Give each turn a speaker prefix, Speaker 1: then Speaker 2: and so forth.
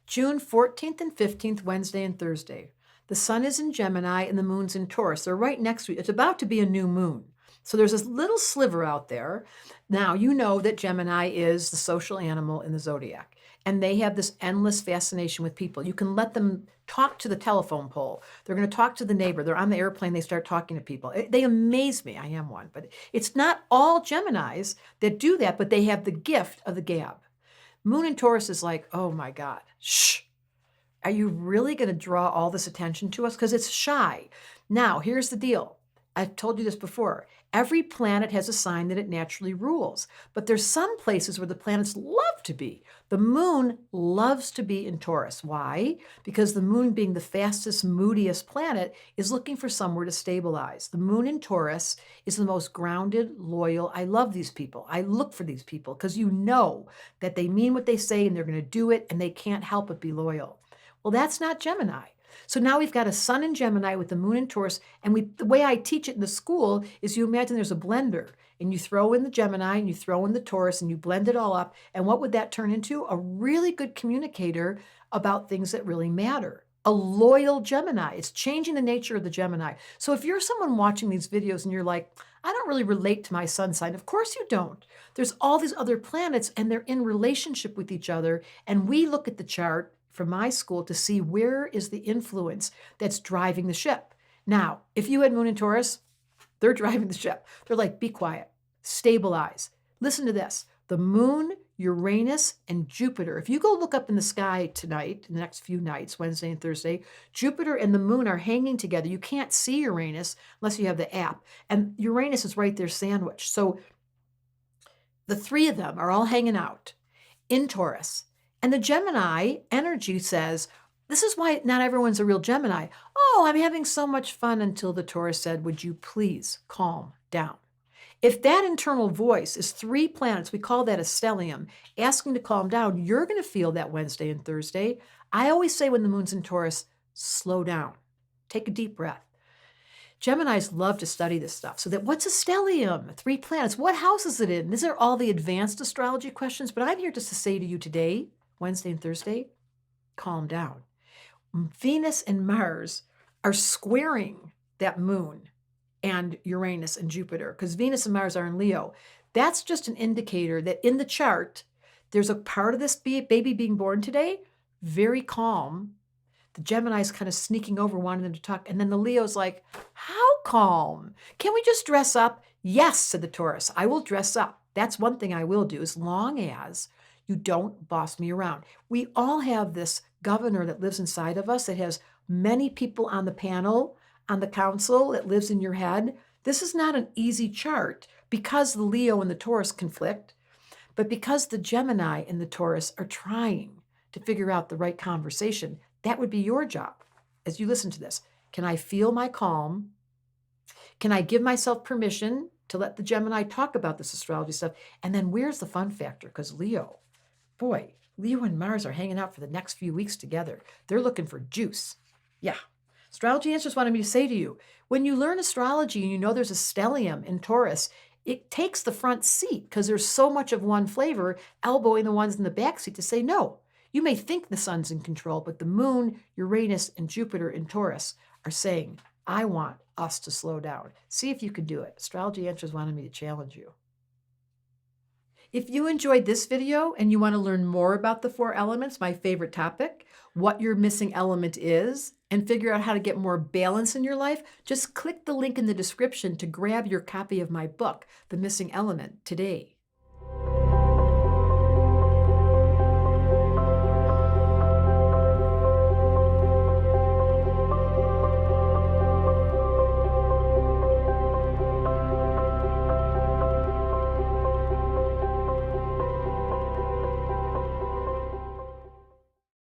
Speaker 1: June 14th and 15th, Wednesday and Thursday. The sun is in Gemini and the moon's in Taurus. They're right next to each. It's about to be a new moon. So there's this little sliver out there. Now, you know that Gemini is the social animal in the zodiac, and they have this endless fascination with people. You can let them talk to the telephone pole. They're going to talk to the neighbor. They're on the airplane. They start talking to people. They amaze me. I am one. But it's not all Geminis that do that, but they have the gift of the gab. Moon in Taurus is like, oh my God, shh. Are you really going to draw all this attention to us? Because it's shy. Now, here's the deal. I've told you this before. Every planet has a sign that it naturally rules, but there's some places where the planets love to be. The moon loves to be in Taurus. Why? Because the moon, being the fastest, moodiest planet, is looking for somewhere to stabilize. The moon in Taurus is the most grounded, loyal. I love these people. I look for these people because you know that they mean what they say and they're going to do it and they can't help but be loyal. Well, that's not Gemini. So now we've got a sun in Gemini with the moon in Taurus, and the way I teach it in the school is you imagine there's a blender, and you throw in the Gemini, and you throw in the Taurus, and you blend it all up, and what would that turn into? A really good communicator about things that really matter. A loyal Gemini. It's changing the nature of the Gemini. So if you're someone watching these videos and you're like, I don't really relate to my sun sign, of course you don't. There's all these other planets, and they're in relationship with each other, and we look at the chart from my school to see where is the influence that's driving the ship. Now, if you had moon in Taurus, they're driving the ship. They're like, be quiet, stabilize. Listen to this. The moon, Uranus, and Jupiter. If you go look up in the sky tonight, in the next few nights, Wednesday and Thursday, Jupiter and the moon are hanging together. You can't see Uranus unless you have the app. And Uranus is right there sandwiched. So the three of them are all hanging out in Taurus. And the Gemini energy says, this is why not everyone's a real Gemini. Oh, I'm having so much fun, until the Taurus said, would you please calm down? If that internal voice is three planets, we call that a stellium, asking to calm down, you're going to feel that Wednesday and Thursday. I always say when the moon's in Taurus, slow down. Take a deep breath. Geminis love to study this stuff. So that what's a stellium? Three planets. What house is it in? These are all the advanced astrology questions, but I'm here just to say to you today, Wednesday and Thursday, calm down. Venus and Mars are squaring that moon and Uranus and Jupiter because Venus and Mars are in Leo. That's just an indicator that in the chart, there's a part of this baby being born today, very calm. The Gemini's kind of sneaking over, wanting them to talk. And then the Leo's like, how calm? Can we just dress up? Yes, said the Taurus. I will dress up. That's one thing I will do, as long as you don't boss me around. We all have this governor that lives inside of us that has many people on the panel, on the council, that lives in your head. This is not an easy chart because the Leo and the Taurus conflict, but because the Gemini and the Taurus are trying to figure out the right conversation. That would be your job as you listen to this. Can I feel my calm? Can I give myself permission to let the Gemini talk about this astrology stuff? And then where's the fun factor? Because Leo, boy, Leo and Mars are hanging out for the next few weeks together. They're looking for juice. Yeah. Astrology Answers wanted me to say to you, when you learn astrology and you know there's a stellium in Taurus, it takes the front seat because there's so much of one flavor, elbowing the ones in the back seat to say, no, you may think the sun's in control, but the moon, Uranus, and Jupiter in Taurus are saying, I want us to slow down. See if you can do it. Astrology Answers wanted me to challenge you. If you enjoyed this video and you want to learn more about the four elements, my favorite topic, what your missing element is, and figure out how to get more balance in your life, just click the link in the description to grab your copy of my book, The Missing Element, today.